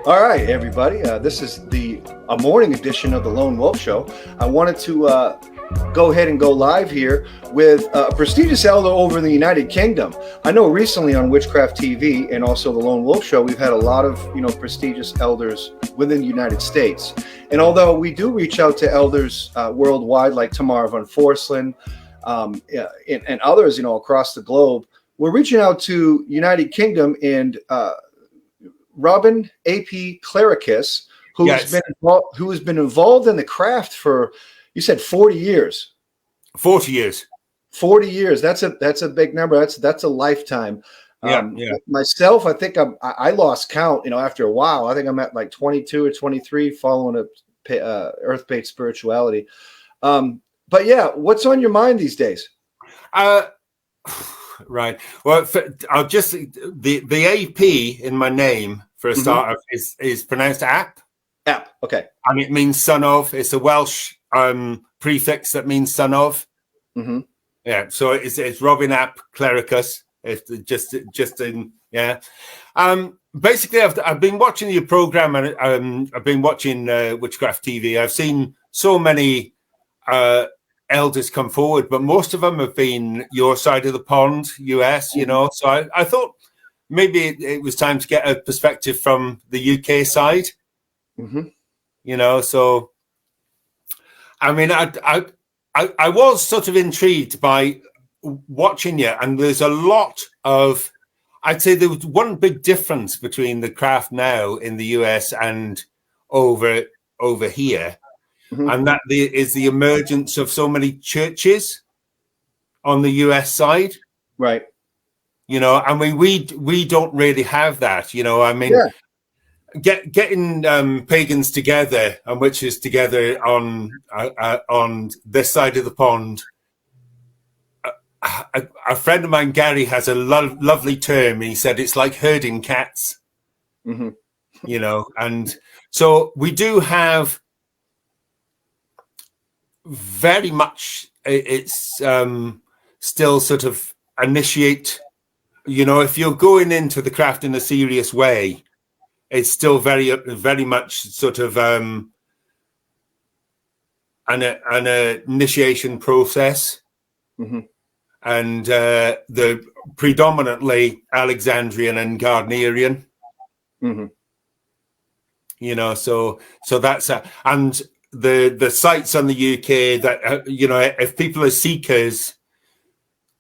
All right, everybody. This is a morning edition of the Lone Wolf Show. I wanted to go ahead and go live here with a prestigious elder over in the United Kingdom. I know recently on Witchcraft TV and also the Lone Wolf Show, we've had a lot of prestigious elders within the United States. And although we do reach out to elders worldwide, like Tamara von Forslund and others, across the globe, we're reaching out to United Kingdom and Robin A.P. Clericus, who has been involved in the craft for, you said 40 years. 40 years. 40 years. That's a big number. That's a lifetime. Myself, I think I lost count. After a while, I think I'm at like 22 or 23, following earth-based spirituality. But yeah, what's on your mind these days? Right. Well, I'll just the AP in my name for a start is pronounced Ap. Ap. Okay. And it means son of. It's a Welsh prefix that means son of. Mm-hmm. Yeah. So it's Robin Ap Clericus. It's just in basically, I've been watching your program and I've been watching Witchcraft TV. I've seen so many elders come forward, but most of them have been your side of the pond, US, So I thought maybe it was time to get a perspective from the UK side, So I mean, I was sort of intrigued by watching you, and there's a lot of, I'd say there was one big difference between the craft now in the US and over here. And that is the emergence of so many churches on the US side, right? I mean, we don't really have that, I mean, getting pagans together and witches together on this side of the pond. A friend of mine, Gary, has a lovely term. He said it's like herding cats, and so we do have. Very much it's still sort of initiate, if you're going into the craft in a serious way, it's still very much sort of an initiation process. And the predominantly Alexandrian and Gardnerian, so that's and the sites on the UK that if people are seekers,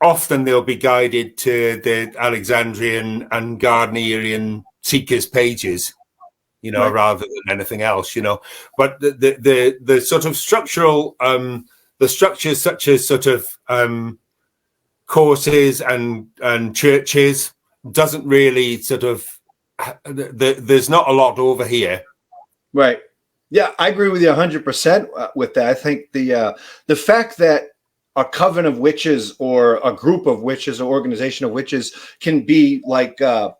often they'll be guided to the Alexandrian and Gardnerian seekers pages, right, rather than anything else, But the sort of structural the structures such as sort of courses and churches doesn't really sort of there's not a lot over here, right? Yeah, I agree with you 100% with that. I think the fact that a coven of witches or a group of witches or organization of witches can be like a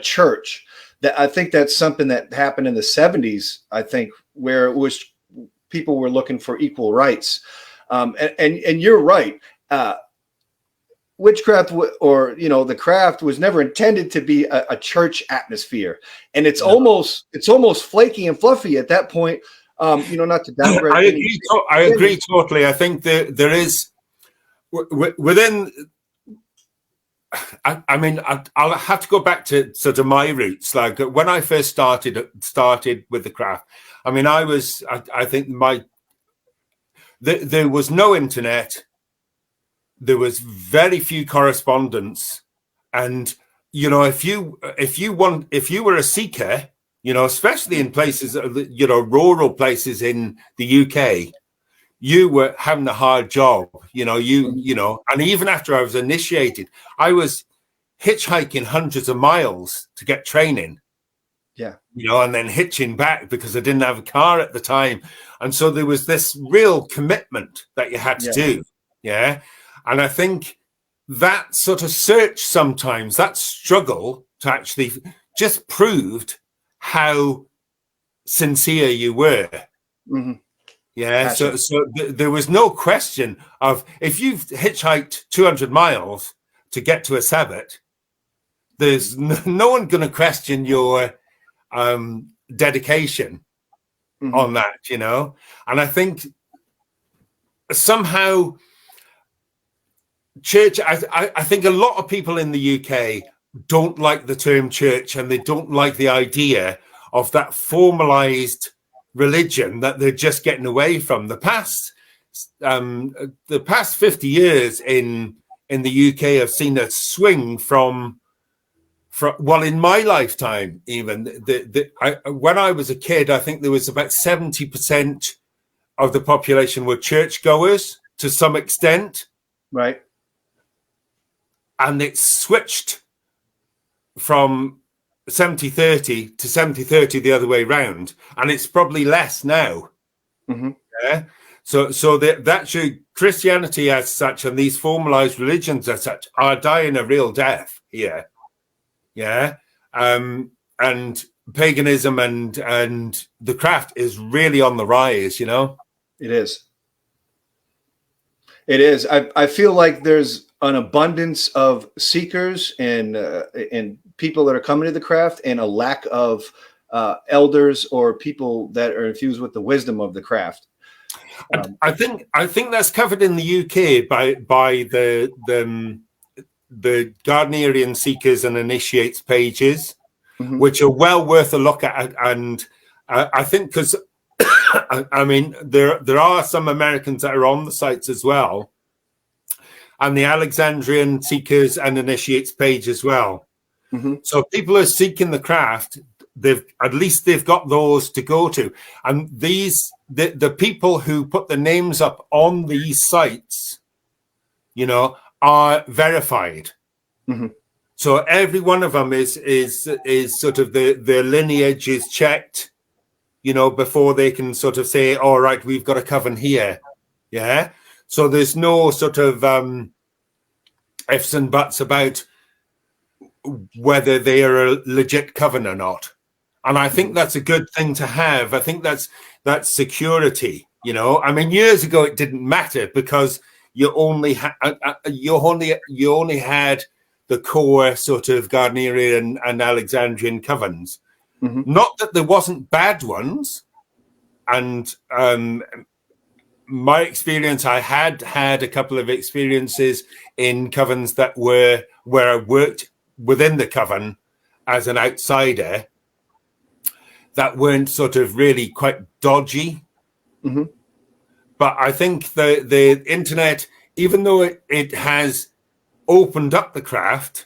church, that I think that's something that happened in the 70s, I think, where it was people were looking for equal rights. And you're right. Witchcraft or the craft was never intended to be a church atmosphere, and it's almost flaky and fluffy at that point. Not to downgrade. I agree totally. I think there is within. I mean, I'll have to go back to sort of my roots. Like when I first started with the craft. I mean, I think there was no internet. There was very few correspondence, and if you were a seeker, especially in places, rural places in the UK, you were having a hard job. And even after I was initiated, I was hitchhiking hundreds of miles to get training. Yeah, and then hitching back because I didn't have a car at the time, and so there was this real commitment that you had to do. Yeah. And I think that sort of search sometimes, that struggle to actually just proved how sincere you were. Yeah. So there was no question of if you've hitchhiked 200 miles to get to a Sabbath, there's no one going to question your dedication on that, you know. And I think somehow church, I think a lot of people in the UK don't like the term church, and they don't like the idea of that formalized religion that they're just getting away from. The past 50 years in the UK have seen a swing from well, in my lifetime, even when I was a kid, I think there was about 70% of the population were churchgoers to some extent, right? And it switched from 70-30 to 70-30 the other way round, and it's probably less now. Yeah. So that Christianity as such and these formalized religions as such are dying a real death here. Yeah. And paganism and the craft is really on the rise, you know. It is. It is. I feel like there's an abundance of seekers and people that are coming to the craft, and a lack of elders or people that are infused with the wisdom of the craft. I think that's covered in the UK by the Gardnerian Seekers and Initiates pages, which are well worth a look at. And I think because I mean there are some Americans that are on the sites as well, and the Alexandrian Seekers and Initiates page as well. So people are seeking the craft. They've got those to go to, and the people who put the names up on these sites, you know, are verified. So every one of them is sort of their lineage is checked, you know, before they can sort of say, all right, we've got a coven here. Yeah. So there's no sort of ifs and buts about whether they are a legit coven or not. And I think that's a good thing to have. I think that's security, you know. I mean, years ago it didn't matter because you only had the core sort of Gardnerian and Alexandrian covens. Not that there wasn't bad ones. And my experience, I had a couple of experiences in covens that where I worked within the coven as an outsider that weren't sort of really quite dodgy. But I think the internet, even though it has opened up the craft,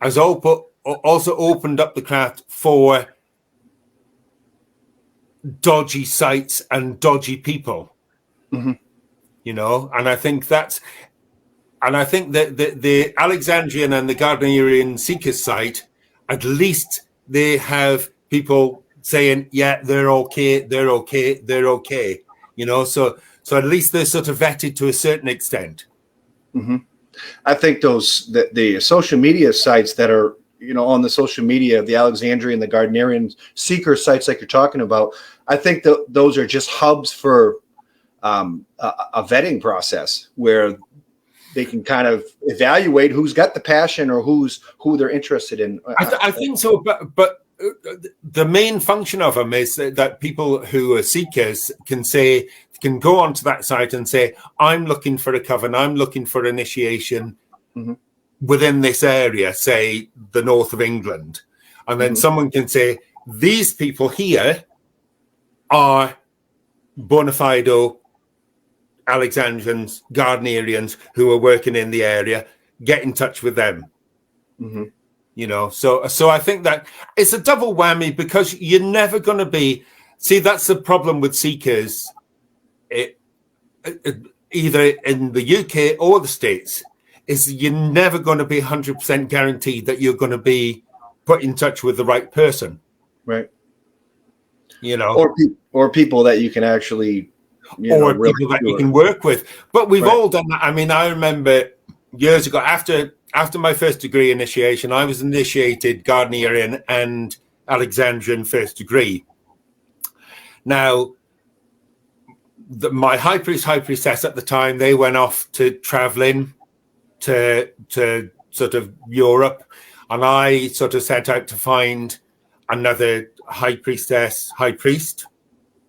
has also opened up the craft for dodgy sites and dodgy people. You know, and I think that the Alexandrian and the Gardnerian Seekers site, at least they have people saying, yeah, they're okay. You know, so at least they're sort of vetted to a certain extent. I think the social media sites that are, you know, on the social media, the Alexandrian, the Gardnerian seeker sites like you're talking about, I think that those are just hubs for a vetting process where they can kind of evaluate who's got the passion or who they're interested in. I think so, but the main function of them is that people who are seekers can go onto that site and say, I'm looking for a coven, I'm looking for initiation within this area, say the north of England. And then someone can say, these people here are bona fide Alexandrians, Gardnerians who are working in the area, get in touch with them. You know, so I think that it's a double whammy because you're never going to be. See, that's the problem with seekers, either in the UK or the States, is you're never going to be 100% guaranteed that you're going to be put in touch with the right person, right? You know, or people that you can actually, or people that you can work with. But we've all done that. I mean, I remember years ago after my first degree initiation, I was initiated Gardnerian and Alexandrian first degree. Now, my high priest, high priestess at the time, they went off to traveling to sort of Europe, and I sort of set out to find another high priest,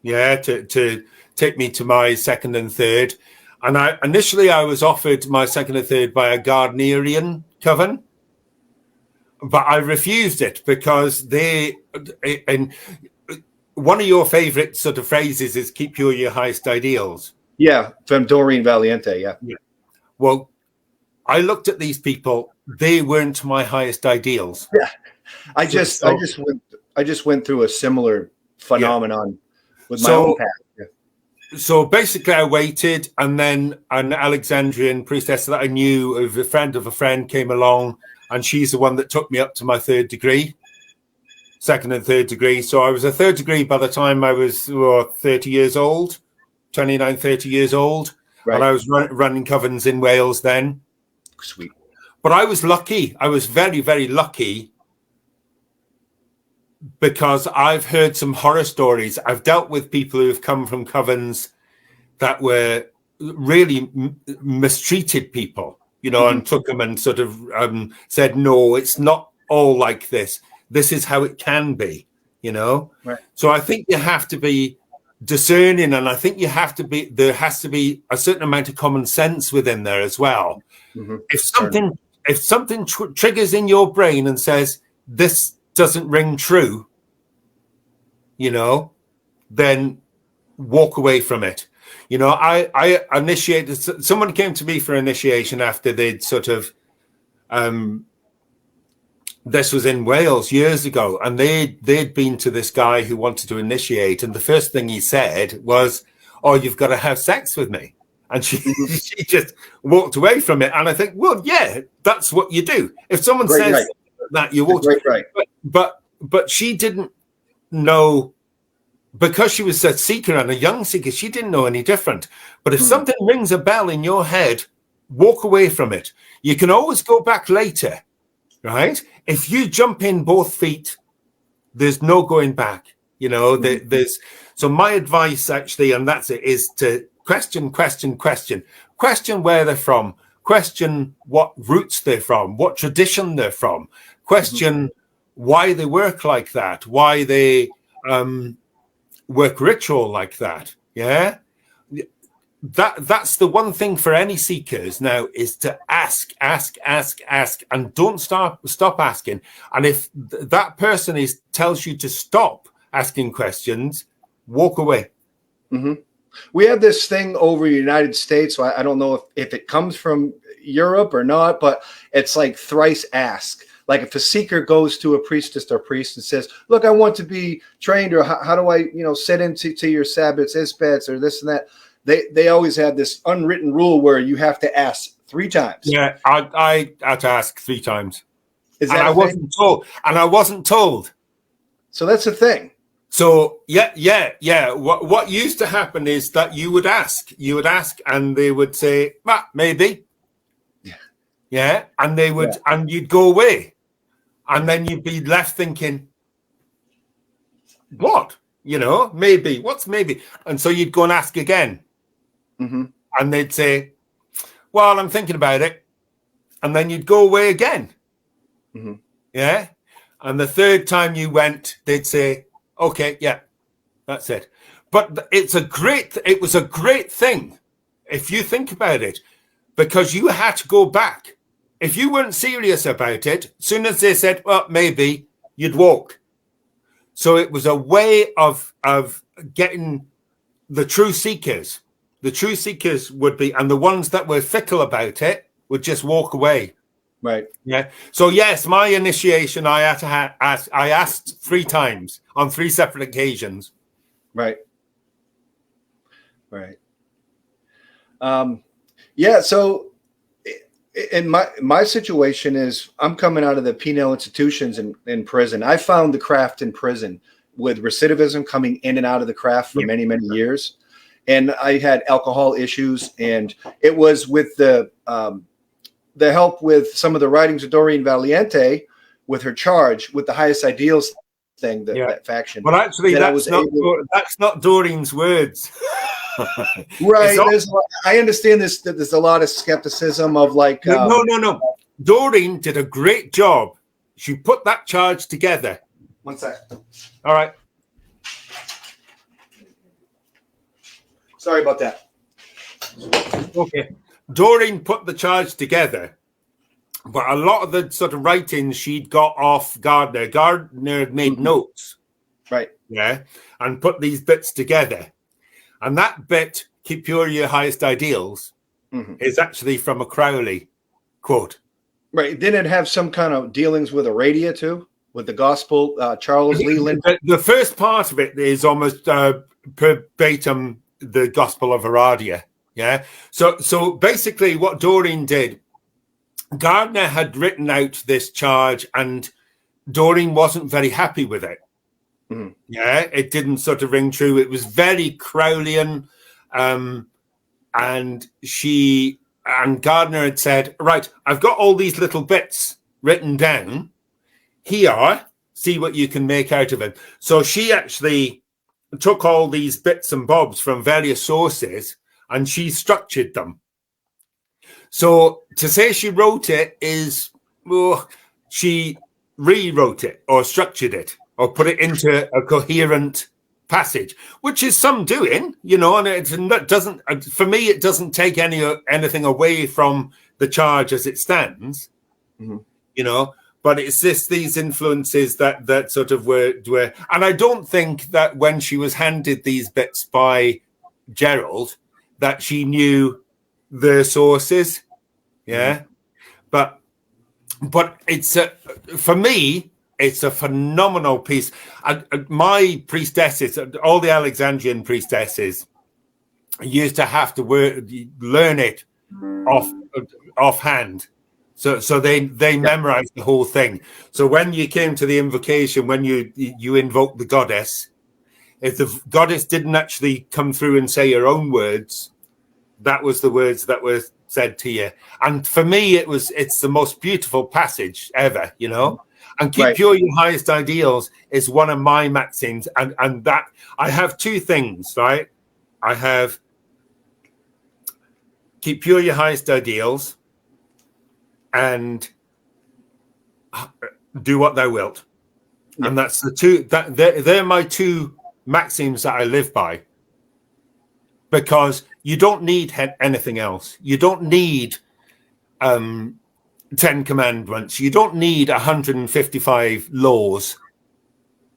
yeah, to take me to my second and third. And initially I was offered my second and third by a Gardnerian coven, but I refused it because and one of your favorite sort of phrases is keep pure your highest ideals. Yeah, from Doreen Valiente, yeah. Well, I looked at these people, they weren't my highest ideals. Yeah. I just went through a similar phenomenon with my own path. Yeah. So basically I waited, and then an Alexandrian priestess that I knew of a friend came along, and she's the one that took me up to my second and third degree. So I was a third degree by the time I was 30 years old, 29, 30 years old. Right. And I was running covens in Wales then. Sweet. But I was lucky. I was very, very lucky, because I've heard some horror stories. I've dealt with people who have come from covens that were really mistreated people, and took them and sort of said, no, it's not all like this. This is how it can be, Right. So I think you have to be discerning, and I think there has to be a certain amount of common sense within there as well. Mm-hmm. If something triggers in your brain and says this doesn't ring true, then walk away from it. I initiated, someone came to me for initiation after they'd sort of this was in Wales years ago, and they'd been to this guy who wanted to initiate, and the first thing he said was, oh, you've got to have sex with me. And she just walked away from it. And I think, well, yeah, that's what you do. If someone says that, you walk away. Right. But she didn't know, because she was a seeker and a young seeker, she didn't know any different. But if something rings a bell in your head, walk away from it. You can always go back later, right? If you jump in both feet, there's no going back. So my advice, actually, and that's it, is to question where they're from, question what roots they're from, what tradition they're from, question why they work like that, why they work ritual like that. Yeah, that's the one thing for any seekers now, is to ask, and don't stop asking. And if that person tells you to stop asking questions, walk away. Mm-hmm. We have this thing over the United States. So I don't know if it comes from Europe or not, but it's like thrice ask. Like if a seeker goes to a priestess or priest and says, look, I want to be trained, or how do I, sit into your Sabbats, Isbats, or this and that. They always have this unwritten rule where you have to ask 3 times. Yeah, I had to ask 3 times. Is that I wasn't told. So that's the thing. So yeah. What used to happen is that you would ask, and they would say, maybe. Yeah. And they would, and you'd go away, and then you'd be left thinking, what? Maybe. What's maybe? And so you'd go and ask again, and they'd say, well, I'm thinking about it, and then you'd go away again. Yeah. And the third time you went, they'd say, okay, yeah, that's it. But it was a great thing, if you think about it, because you had to go back. If you weren't serious about it, as soon as they said, well, maybe, you'd walk. So it was a way of getting the true seekers. The true seekers would be, and the ones that were fickle about it would just walk away. Right. Yeah. So yes, my initiation, I had to I asked 3 times on 3 separate occasions. Right. Right. Yeah. So, in my situation is, I'm coming out of the penal institutions in prison. I found the craft in prison, with recidivism coming in and out of the craft for many years, and I had alcohol issues, and it was with the help with some of the writings of Doreen Valiente, with her charge with the highest ideals thing, that faction. Well, actually, that's not Doreen's words. Right. I understand this. That there's a lot of skepticism of like. No. Doreen did a great job. She put that charge together. One sec. All right. Sorry about that. Okay. Doreen put the charge together, but a lot of the sort of writings she'd got off Gardner. Gardner had made notes. Right. Yeah. And put these bits together. And that bit, keep pure your highest ideals, is actually from a Crowley quote. Right. Didn't it have some kind of dealings with Aradia too? With the gospel, Charles Leland? The first part of it is almost verbatim the Gospel of Aradia. Yeah. So basically what Doreen did, Gardner had written out this charge and Doreen wasn't very happy with it. Yeah, it didn't sort of ring true. It was very Crowleyan. And Gardner had said, right, I've got all these little bits written down. Here, see what you can make out of it. So she actually took all these bits and bobs from various sources and she structured them. So to say she wrote it is, she rewrote it or structured it or put it into a coherent passage, which is some doing, and it doesn't, for me, it doesn't take anything away from the charge as it stands, but it's just these influences that sort of were, and I don't think that when she was handed these bits by Gerald, that she knew the sources. Yeah. But it's for me, it's a phenomenal piece. My priestesses, all the Alexandrian priestesses, used to have to learn it offhand. So they memorized the whole thing. So when you came to the invocation, when you invoked the goddess, if the goddess didn't actually come through and say her own words, that was the words that were said to you. And for me, it's the most beautiful passage ever, And keep pure your highest ideals is one of my maxims. And that I have two things, right? I have keep pure your highest ideals and do what thou wilt. Yeah. And that's the two they're my two maxims that I live by. Because you don't need anything else. You don't need 10 commandments. You don't need 155 laws.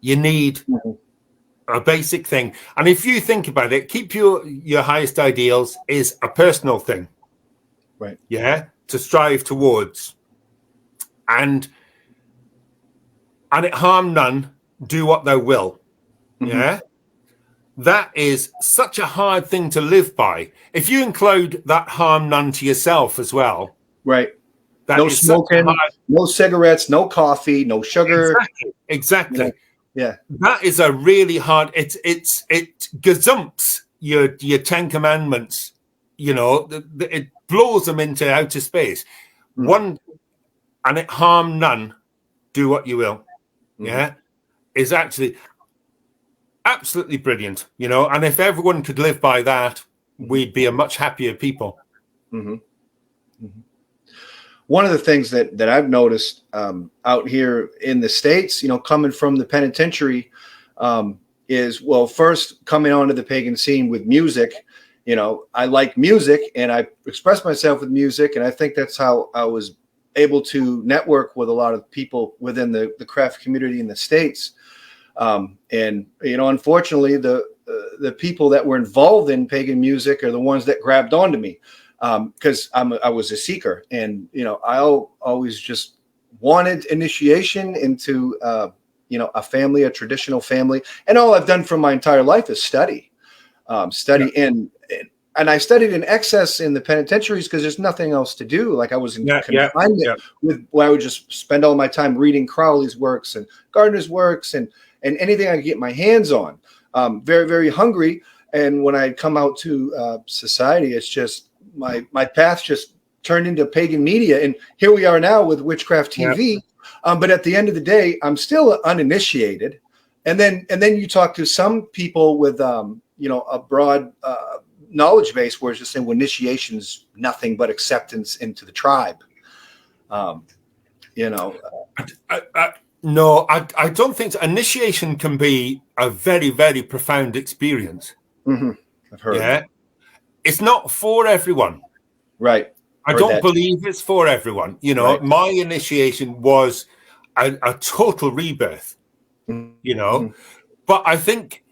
You need a basic thing. And if you think about it, keep your highest ideals is a personal thing. Right. Yeah. To strive towards. And it harm none, do what thou will. Yeah. That is such a hard thing to live by. If you include that harm none to yourself as well. Right. No smoking, no cigarettes, no coffee, no sugar. Exactly. Yeah. That is a really hard, it gazumps your 10 commandments, it blows them into outer space. One, and it harm none, do what you will. Yeah. Is actually absolutely brilliant, and if everyone could live by that, we'd be a much happier people. One of the things that I've noticed out here in the States, coming from the penitentiary, is, well, first coming onto the pagan scene with music. I like music and I express myself with music, and I think that's how I was able to network with a lot of people within the craft community in the States. And unfortunately, the people that were involved in pagan music are the ones that grabbed onto me, because I was a seeker, and I always just wanted initiation into a family, a traditional family, and all I've done for my entire life is study. And I studied in excess in the penitentiaries because there's nothing else to do. Like I was in confinement where I would just spend all my time reading Crowley's works and Gardner's works and anything I could get my hands on. Very, very hungry. And when I come out to society, it's just my path just turned into pagan media. And here we are now with Witchcraft TV. But at the end of the day, I'm still uninitiated. And then you talk to some people with a broad knowledge base where it's just saying, well, initiation's nothing but acceptance into the tribe. No, I don't think so. Initiation can be a very, very profound experience. Mm-hmm. I've heard. Yeah. It's not for everyone. Right. I Heard don't that. believe it's for everyone. Right. My initiation was a total rebirth, Mm-hmm. but I think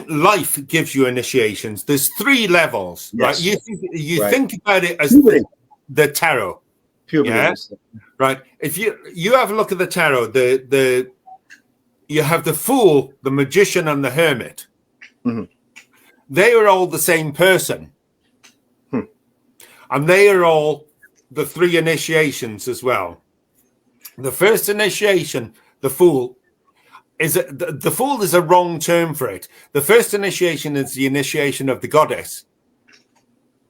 life gives you initiations. There's 3 levels, right? Yes. You Right. think about it as Puberty. the tarot. Puberty. Yeah. Right. If you have a look at the tarot, you have the fool, the magician, and the hermit. Mm-hmm. They are all the same person. And they are all the 3 initiations as well. The first initiation, the fool, the fool is a wrong term for it. The first initiation is the initiation of the goddess.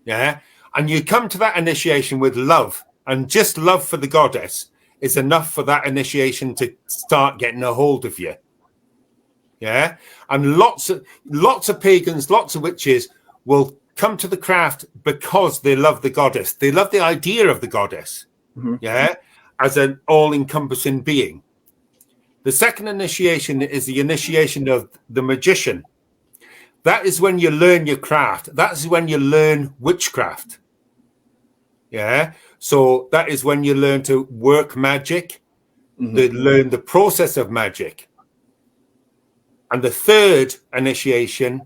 Yeah. And you come to that initiation with love, and just love for the goddess is enough for that initiation to start getting a hold of you. Yeah. And lots of pagans, lots of witches will come to the craft because they love the goddess. They love the idea of the goddess. Mm-hmm. Yeah. As an all-encompassing being. The second initiation is the initiation of the magician. That is when you learn your craft. That's when you learn witchcraft. Yeah. So that is when you learn to work magic, learn the process of magic. And the third initiation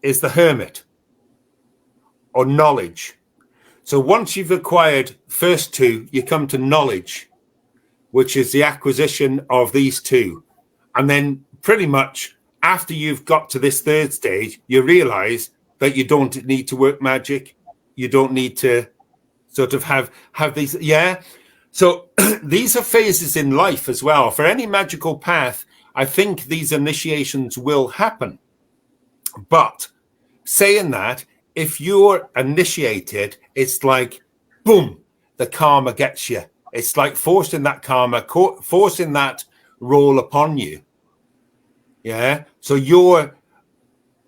is the hermit, or knowledge. So once you've acquired first 2, you come to knowledge, which is the acquisition of these 2. And then pretty much after you've got to this 3rd stage, you realize that you don't need to work magic. You don't need to sort of have these. Yeah. So these are phases in life as well. For any magical path, I think these initiations will happen. But saying that, if you're initiated, it's like, boom, the karma gets you. It's like forcing that karma, forcing that role upon you. Yeah. So you're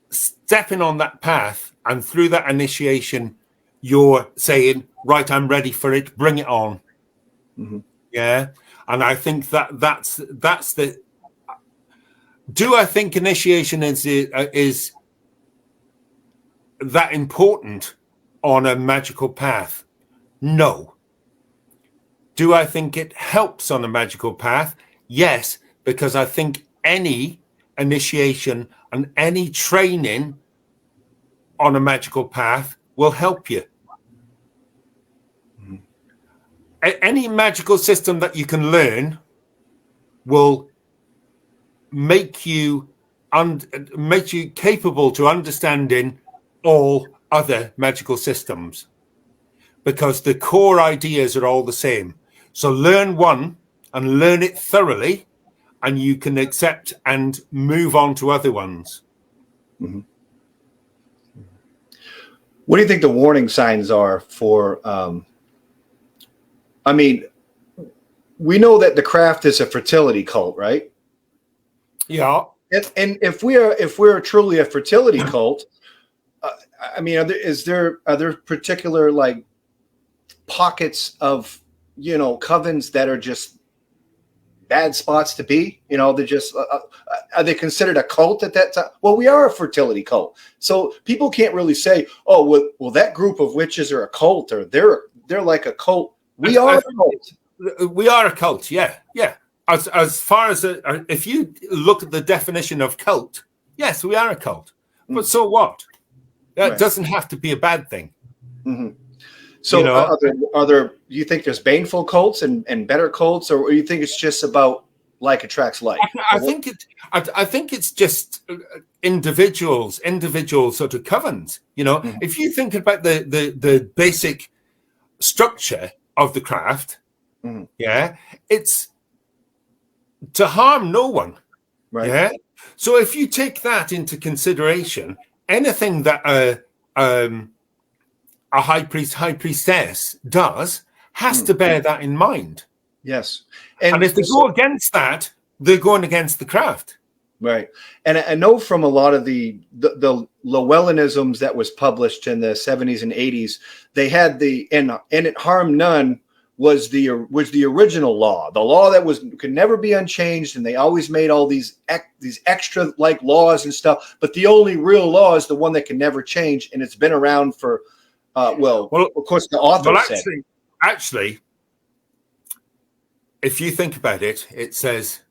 stepping on that path, and through that initiation, you're saying, right, I'm ready for it. Bring it on. Mm-hmm. Yeah. And I think that's the. Do I think initiation is that important on a magical path? No. Do I think it helps on a magical path? Yes, because I think any initiation and any training on a magical path will help you. Mm-hmm. Any magical system that you can learn will make you capable to understanding all other magical systems, because the core ideas are all the same. So learn one and learn it thoroughly, and you can accept and move on to other ones. Mm-hmm. What do you think the warning signs are for? I mean, we know that the craft is a fertility cult, right? Yeah. And if we're truly a fertility cult, I mean, are there particular like pockets of covens that are just bad spots to be? They're just are they considered a cult at that time? Well, we are a fertility cult, so people can't really say, oh, well, that group of witches are a cult, or they're like a cult. We are a cult. We are a cult. Yeah. As far as if you look at the definition of cult, yes, we are a cult. But so what? That doesn't have to be a bad thing. Mm-hmm. So, are there? Do you think there's baneful cults and better cults, or do you think it's just about like attracts like? I think it's just individual sort of covens. Mm-hmm. If you think about the basic structure of the craft, mm-hmm. yeah, it's to harm no one. Right. Yeah. So if you take that into consideration, anything that a high priest, high priestess does has to bear that in mind. Yes. And if they go against that, they're going against the craft. Right. And I know from a lot of the Llewellynisms that was published in the 70s and 80s, they had and it harmed none was the original law, the law that could never be unchanged, and they always made all these extra like laws and stuff. But the only real law is the one that can never change, and it's been around for well, of course, the author said. Actually, if you think about it, it says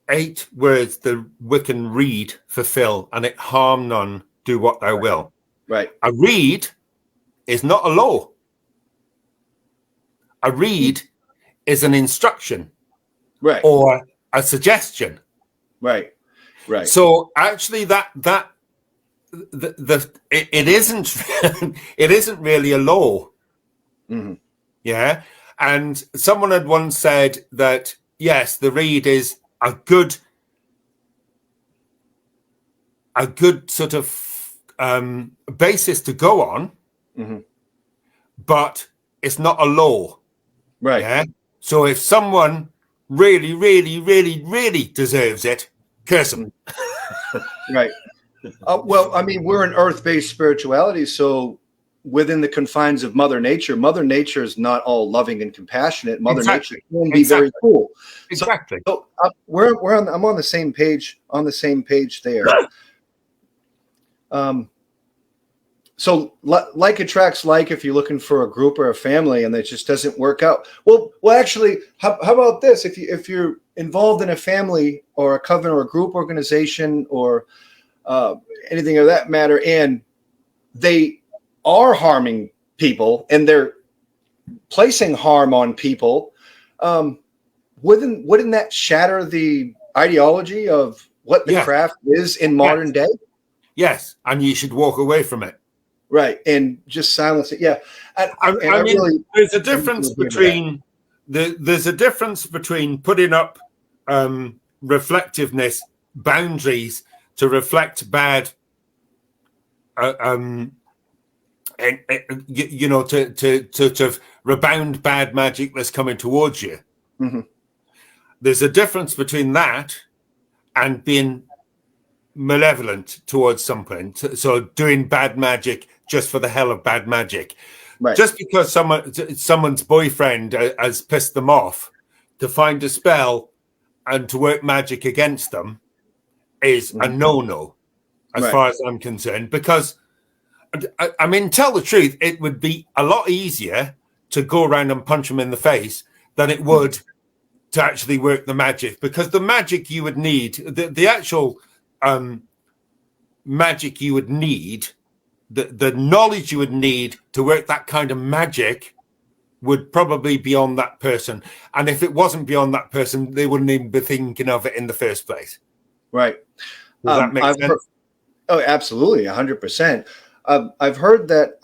8 words the Wiccan read fulfill, and it harm none. Do what thou will. Right. A read is not a law. A read is an instruction, right, or a suggestion, right. So actually, it isn't it isn't really a law. Mm-hmm. Yeah, and someone had once said that yes, the read is a good sort of basis to go on, mm-hmm. but it's not a law. Right. Yeah. So if someone really, really, really, really deserves it, curse them. Right. Well, I mean, we're an earth-based spirituality, so within the confines of Mother Nature is not all loving and compassionate. Mother Nature can be very cool. Exactly. So I'm on the same page. On the same page there. So like attracts like if you're looking for a group or a family and it just doesn't work out. Well, actually, how about this? If you're involved in a family or a coven or a group organization or anything of that matter, and they are harming people and they're placing harm on people, wouldn't that shatter the ideology of what the craft is in modern day? Yes, and you should walk away from it. Right, and just silence it. Yeah, I mean, really, there's a difference between putting up reflectiveness boundaries to reflect bad, you know, to rebound bad magic that's coming towards you. Mm-hmm. There's a difference between that and being malevolent towards something, so doing bad magic just for the hell of bad magic. Right. Just because someone's boyfriend has pissed them off, to find a spell and to work magic against them is a no-no as far as I'm concerned, because I mean, tell the truth, it would be a lot easier to go around and punch them in the face than it would to actually work the magic, because the magic you would need, the actual magic you would need, the knowledge you would need to work that kind of magic would probably be on that person. And if it wasn't beyond that person, they wouldn't even be thinking of it in the first place. Right. Does that make sense? Oh, absolutely. 100%. I've heard that,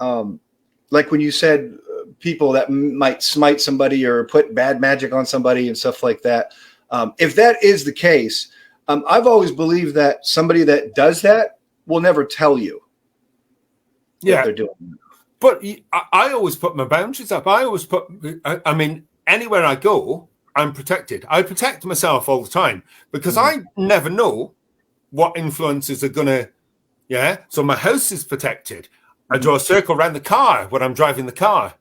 like when you said people that might smite somebody or put bad magic on somebody and stuff like that. If that is the case, I've always believed that somebody that does that will never tell you. Yeah, they're doing. But I always put my boundaries up. I mean, anywhere I go, I'm protected. I protect myself all the time because I never know what influences are going to, So my house is protected. I draw a circle around the car when I'm driving the car.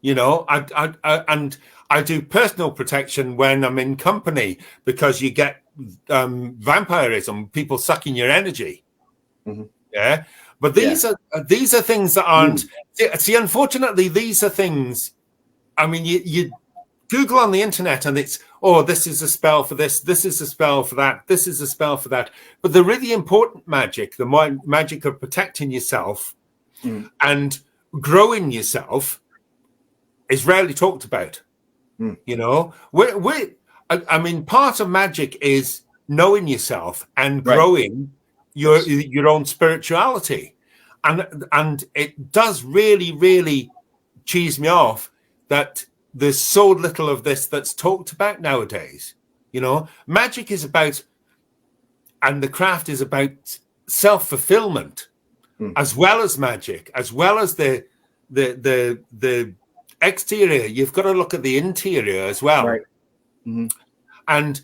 You know, I do personal protection when I'm in company, because you get vampirism, people sucking your energy. Yeah. But these are things that aren't. See, unfortunately, these are things. I mean, you Google on the internet and it's, this is a spell for this. This is a spell for that. This is a spell for that. But the really important magic, the magic of protecting yourself and growing yourself, is rarely talked about. You know, I mean, part of magic is knowing yourself and growing your own spirituality, and it does really, really cheese me off that there's so little of this that's talked about nowadays. You know, magic is about, and the craft is about self-fulfillment, as well as magic, as well as the exterior. You've got to look at the interior as well, and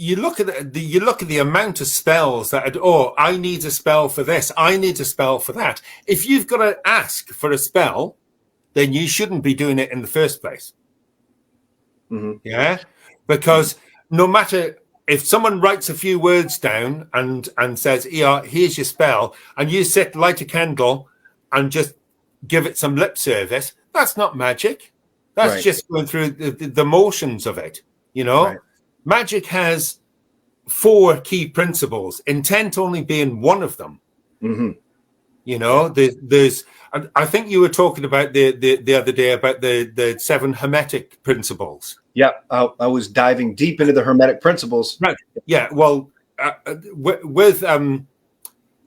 you look at the amount of spells that I need a spell for this, I need a spell for that. If you've got to ask for a spell, then you shouldn't be doing it in the first place. Mm-hmm. Yeah, because no matter if someone writes a few words down and says, "Yeah, here's your spell," and you sit, light a candle, and just give it some lip service, that's not magic. That's Right. just going through the motions of it. You know, Right. magic has 4 key principles, intent only being one of them. Mm-hmm. You know, there's I think you were talking about the other day about the 7 hermetic principles. Yeah, I was diving deep into the Hermetic principles. Right. Yeah. Well, with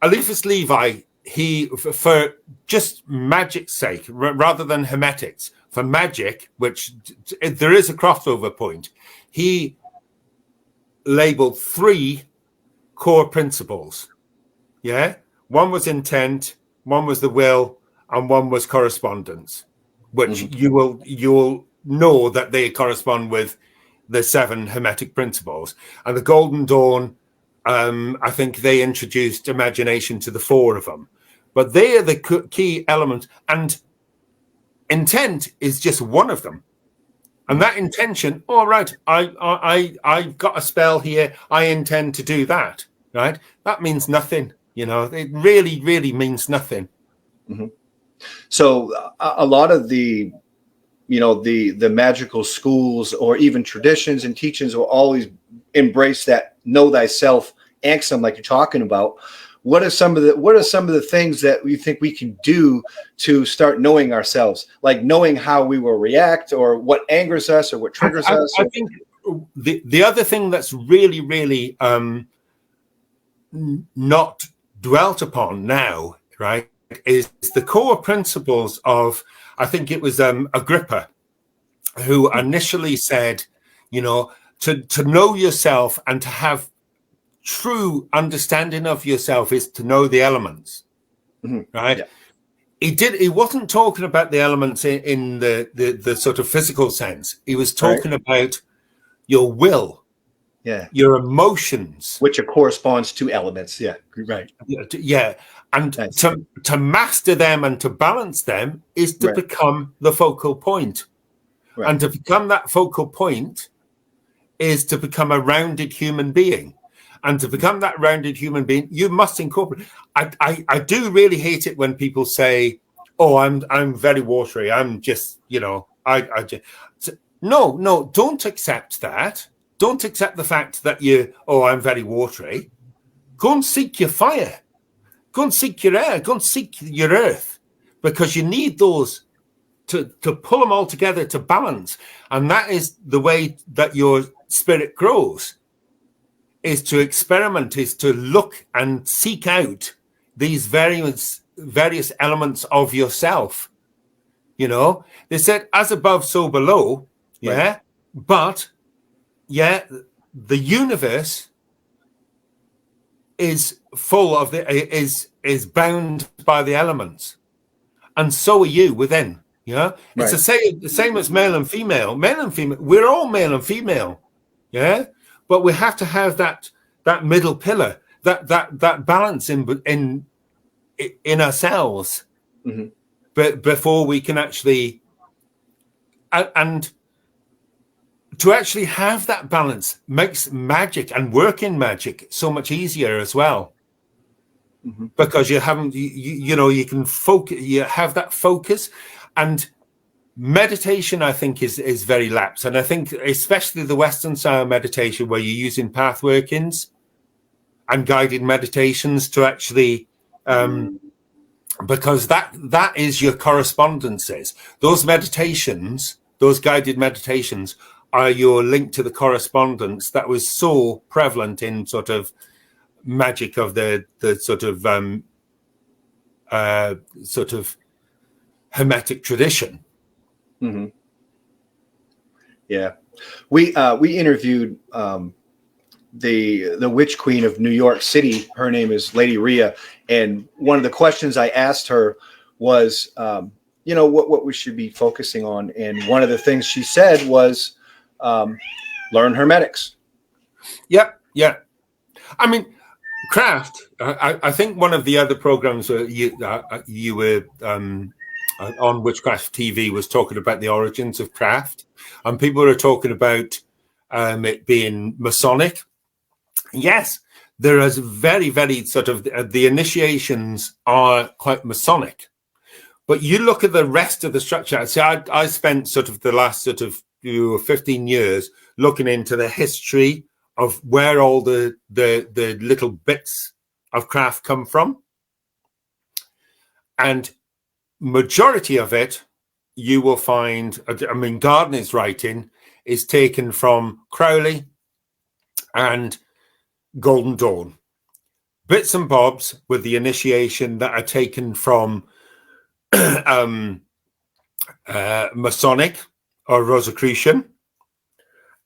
Eliphas Levi, he for just magic's sake, rather than hermetics, for magic, which there is a crossover point, he labeled 3 core principles. Yeah. One was intent, one was the will, and one was correspondence, which Mm-hmm. you'll know that they correspond with the 7 hermetic principles. And the Golden Dawn, I think they introduced imagination to the 4 of them. But they are the key elements, and intent is just one of them. And that intention, all right, I've got a spell here, I intend to do that, right? That means nothing, you know, it really, really means nothing. Mm-hmm. So a lot of the, the magical schools or even traditions and teachings will always embrace that know thyself axiom, like you're talking about. What are some of the things that you think we can do to start knowing ourselves, like knowing how we will react, or what angers us, or what triggers us? I think the other thing that's really, really not dwelt upon now, right, is the core principles of, I think it was Agrippa, who initially said, you know, to know yourself and to have true understanding of yourself is to know the elements, right? Yeah. He wasn't talking about the elements in the sort of physical sense. He was talking about your will, your emotions, which corresponds to elements. Yeah, right. Yeah, and Nice. to master them and to balance them is to become the focal point. Right. And to become that focal point is to become a rounded human being. And to become that rounded human being, you must incorporate. I do really hate it when people say, "Oh, I'm very watery. I'm just, you know, I just." No, don't accept that. Don't accept the fact that I'm very watery. Go and seek your fire. Go and seek your air. Go and seek your earth, because you need those to pull them all together to balance. And that is the way that your spirit grows, is to experiment, is to look and seek out these various elements of yourself. You know, they said, as above, so below. Yeah. Right. But yeah, the universe is full of is bound by the elements, and so are you within. Yeah, it's the same as male and female. Male and female, we're all male and female. Yeah, but we have to have that middle pillar, that balance in ourselves, but before we can actually and to actually have that balance makes magic and working magic so much easier as well. Because you haven't, you can focus, you have that focus. And meditation, I think, is very lapsed. And I think especially the Western style meditation, where you're using path workings and guided meditations to actually, because that is your correspondences. Those meditations, those guided meditations, are your link to the correspondence that was so prevalent in sort of magic of the sort of hermetic tradition. Yeah, we interviewed the witch queen of New York City. Her name is Lady Rhea, and one of the questions I asked her was, what we should be focusing on, and one of the things she said was, learn hermetics. Yeah. I mean, craft. I think one of the other programs you were on Witchcraft TV was talking about the origins of craft, and people are talking about it being Masonic. Yes, there is very, very sort of the initiations are quite Masonic, but you look at the rest of the structure. See, I spent sort of the last sort of 15 years looking into the history of where all the little bits of craft come from, and majority of it you will find. I mean, Gardner's writing is taken from Crowley and Golden Dawn. Bits and bobs with the initiation that are taken from Masonic or Rosicrucian,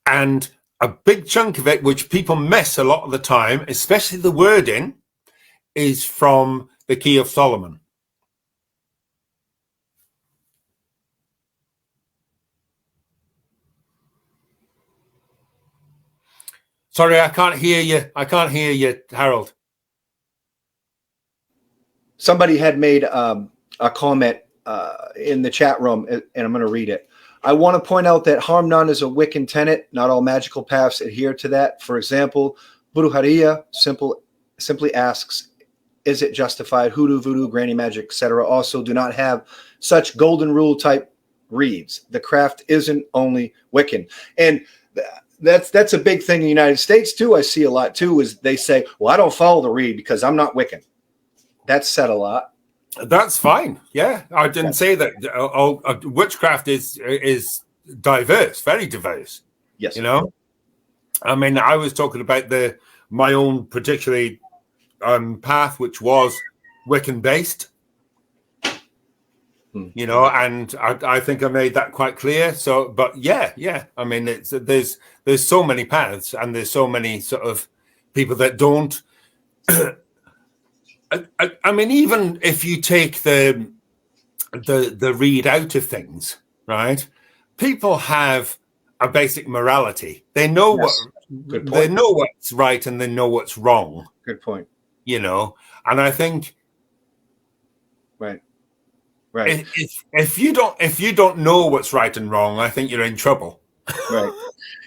and a big chunk of it, which people miss a lot of the time, especially the wording, is from the Key of Solomon. Sorry, I can't hear you. I can't hear you, Harold. Somebody had made a comment in the chat room, and I'm going to read it. I want to point out that harm none is a Wiccan tenet. Not all magical paths adhere to that. For example, Brujeria simply asks, is it justified? Hoodoo, voodoo, granny magic, etc. also do not have such golden rule type reads. The craft isn't only Wiccan. And that's a big thing in the United States too. I see a lot too, is they say, well, I don't follow the read because I'm not Wiccan. That's said a lot. That's fine. Yeah, I didn't say that. Witchcraft is diverse, very diverse. Yes, you know. I mean, I was talking about my own particularly path, which was Wiccan based. You know, and I think I made that quite clear. So, but yeah. I mean, there's so many paths, and there's so many sort of people that don't. I mean, even if you take the read out of things, right? People have a basic morality. They know they know what's right and they know what's wrong. Good point. You know, and I think right. If you don't know what's right and wrong, I think you're in trouble. Right.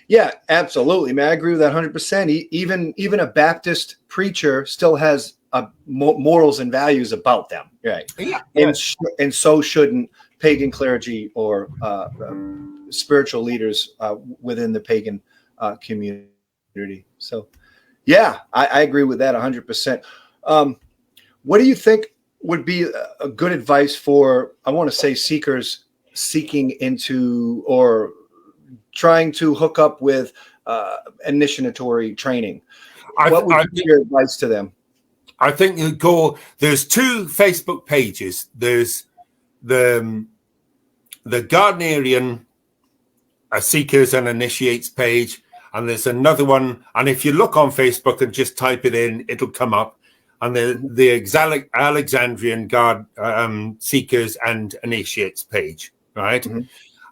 Yeah, absolutely, man. I agree with that 100%. Even a Baptist preacher still has morals and values about them, right? Yeah. And so shouldn't pagan clergy or spiritual leaders within the pagan community. So, yeah, I agree with that 100%. What do you think would be a good advice for, I want to say, seekers seeking into or trying to hook up with initiatory training? What would be your advice to them? I think you go. There's two Facebook pages. There's the Gardnerian Seekers and Initiates page, and there's another one. And if you look on Facebook and just type it in, it'll come up. And the Alexandrian Seekers and Initiates page, right? Mm-hmm.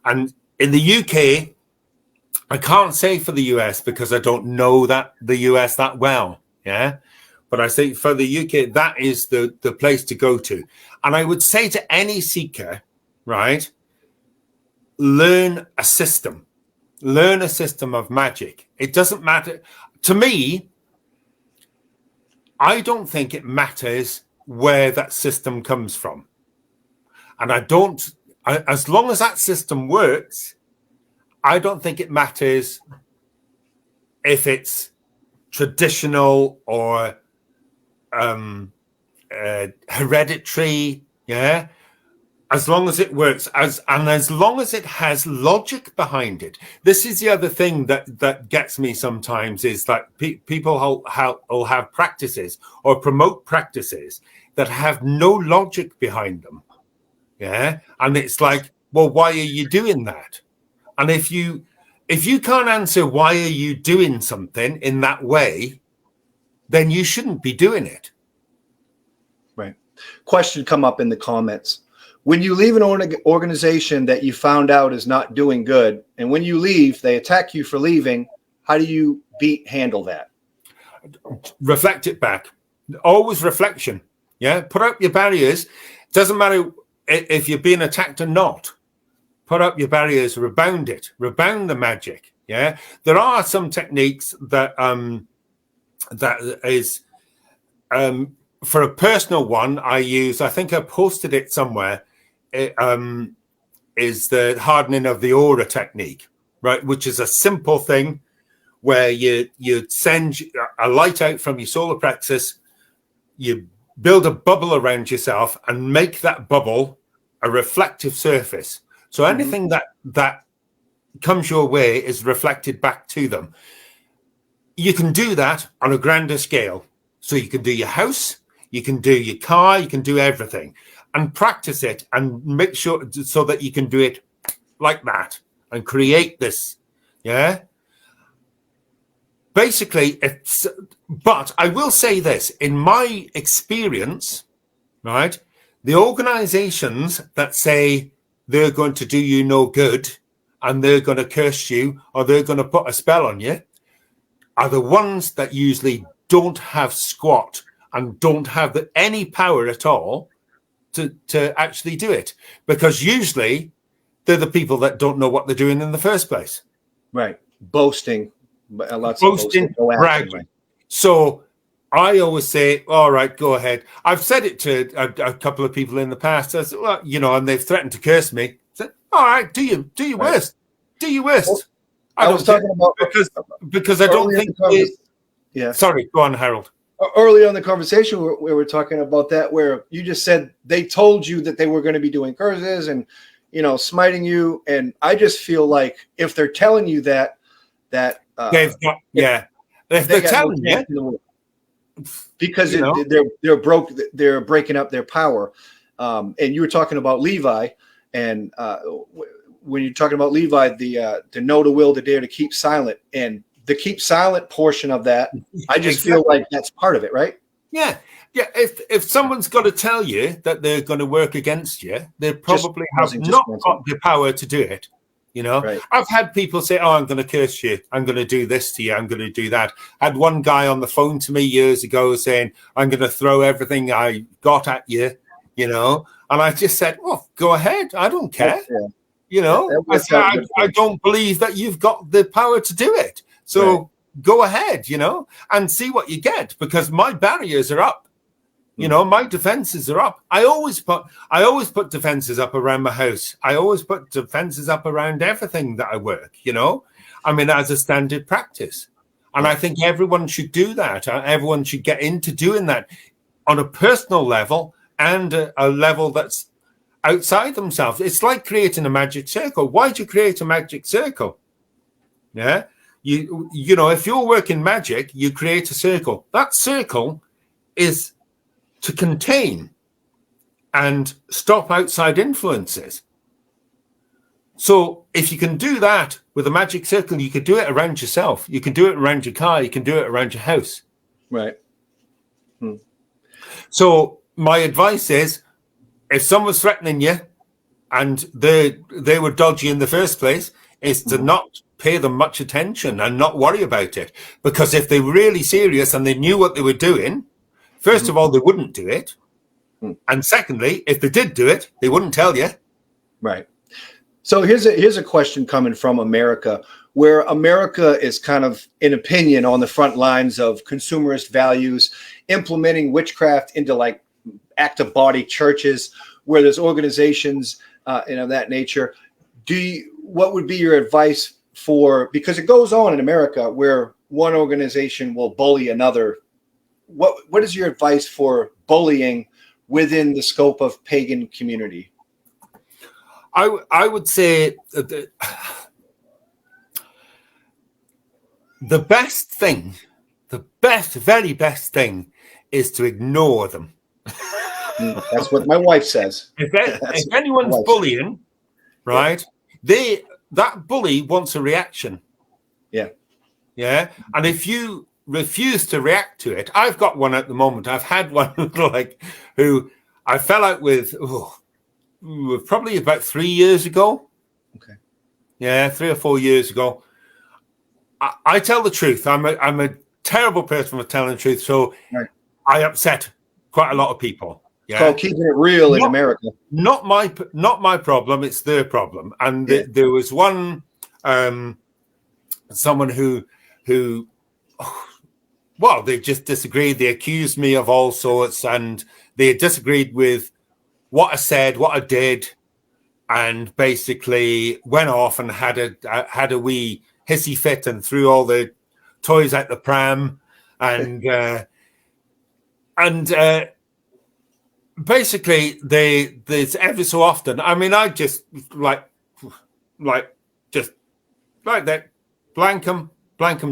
And in the UK, I can't say for the US because I don't know the US that well, yeah. But I say for the UK, that is the place to go to. And I would say to any seeker, right, learn a system of magic. It doesn't matter. To me, I don't think it matters where that system comes from. And as long as that system works, I don't think it matters if it's traditional or hereditary, yeah. As long as it works, as long as it has logic behind it. This is the other thing that gets me sometimes, is that people will have practices or promote practices that have no logic behind them, yeah. And it's like, well, why are you doing that? And if you can't answer why are you doing something in that way, then you shouldn't be doing it. Right. Question come up in the comments. When you leave an organization that you found out is not doing good, and when you leave, they attack you for leaving, how do you handle that? Reflect it back. Always reflection. Yeah. Put up your barriers. Doesn't matter if you're being attacked or not, put up your barriers, rebound the magic. Yeah, there are some techniques that that is for a personal one I use. I think I posted it somewhere. It, is the hardening of the aura technique, right? Which is a simple thing where you send a light out from your solar plexus, you build a bubble around yourself and make that bubble a reflective surface. So anything that comes your way is reflected back to them. You can do that on a grander scale. So you can do your house, you can do your car, you can do everything, and practice it and make sure so that you can do it like that and create this. Yeah. Basically, but I will say this, in my experience, right, the organizations that say they're going to do you no good and they're going to curse you or they're going to put a spell on you are the ones that usually don't have squat and don't have any power at all to actually do it, because usually they're the people that don't know what they're doing in the first place. Right. Boasting. Boasting, bragging. Right. So I always say, all right, go ahead. I've said it to a couple of people in the past. I said, well, you know, and they've threatened to curse me. I said, all right, do your worst. Do your worst. Well, I was talking about because I don't think yeah. Sorry, go on, Harold. Earlier in the conversation, we were talking about that, where you just said they told you that they were going to be doing curses and, you know, smiting you. And I just feel like if they're telling you that they've got, if they're telling you, because they're breaking up their power. And you were talking about Levi, and when you're talking about Levi, the to know the will, to dare, to keep silent, and the keep silent portion of that, I just feel like that's part of it, right? Yeah. If someone's got to tell you that they're going to work against you, they probably have not got the power to do it. You know, right. I've had people say, "Oh, I'm going to curse you. I'm going to do this to you. I'm going to do that." I had one guy on the phone to me years ago saying, "I'm going to throw everything I got at you," you know, and I just said, "Well, go ahead. I don't care." Yeah. You know, I don't believe that you've got the power to do it. So go ahead, you know, and see what you get, because my barriers are up. You know, my defenses are up. I always put defenses up around my house. I always put defenses up around everything that I work, you know, I mean, as a standard practice. And I think everyone should do that. Everyone should get into doing that on a personal level and a level that's outside themselves. It's like creating a magic circle. Why do you create a magic circle? Yeah. You know, if you're working magic, you create a circle. That circle is to contain and stop outside influences. So if you can do that with a magic circle, you could do it around yourself. You can do it around your car. You can do it around your house. Right. So my advice is, if someone's threatening you and they were dodgy in the first place, is to not pay them much attention and not worry about it. Because if they were really serious and they knew what they were doing, first of all, they wouldn't do it. And secondly, if they did do it, they wouldn't tell you. Right. So here's a question coming from America, where America is kind of, in opinion, on the front lines of consumerist values, implementing witchcraft into like active body churches, where there's organizations of that nature. What would be your advice for, because it goes on in America where one organization will bully another? What is your advice for bullying within the scope of pagan community? I would say the best thing, very best thing is to ignore them. That's what my wife says. If anyone's bullying, right, that bully wants a reaction. Yeah. Yeah. And if you refuse to react to it, I've got one at the moment. I've had one like who I fell out with probably about 3 years ago. Okay. Yeah, 3 or 4 years ago. I tell the truth. I'm a terrible person for telling the truth. So I upset quite a lot of people. It's called keeping it real in America. Not my problem. It's their problem. And there was one someone who well, they just disagreed. They accused me of all sorts, and they disagreed with what I said, what I did, and basically went off and had a wee hissy fit and threw all the toys out the pram, and basically there's every so often. I mean, I just like just like that, blank them,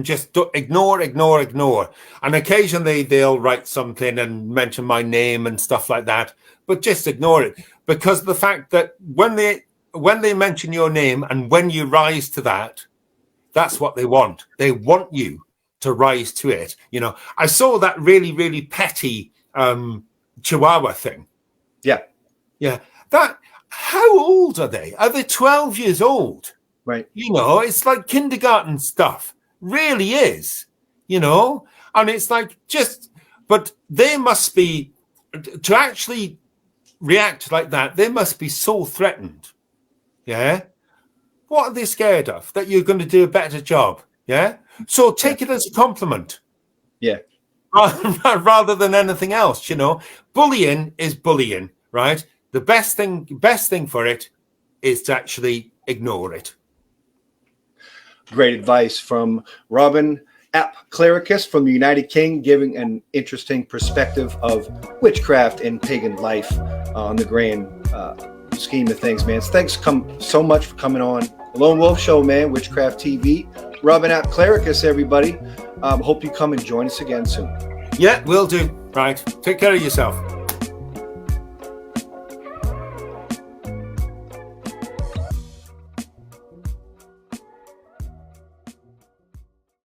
just ignore. And occasionally they'll write something and mention my name and stuff like that, but just ignore it, because the fact that when they mention your name and when you rise to that, that's what they want. They want you to rise to it. You know, I saw that really, really petty Chihuahua thing. Yeah. That, how old are they? Are they 12 years old? Right. You know, it's like kindergarten stuff. Really is. You know, and it's like but they must be, to actually react like that, they must be so threatened. Yeah. What are they scared of? That you're going to do a better job. Yeah. So take it as a compliment. Yeah. Rather than anything else, you know. Bullying is bullying, right? The best thing for it is to actually ignore it. Great advice from Robin ap Clericus from the United Kingdom, giving an interesting perspective of witchcraft and pagan life on the grand scheme of things, man. Thanks so much for coming on the Lone Wolf Show, man. Witchcraft TV. Robin ap Clericus, everybody. Hope you come and join us again soon. Yeah, will do. Right. Take care of yourself.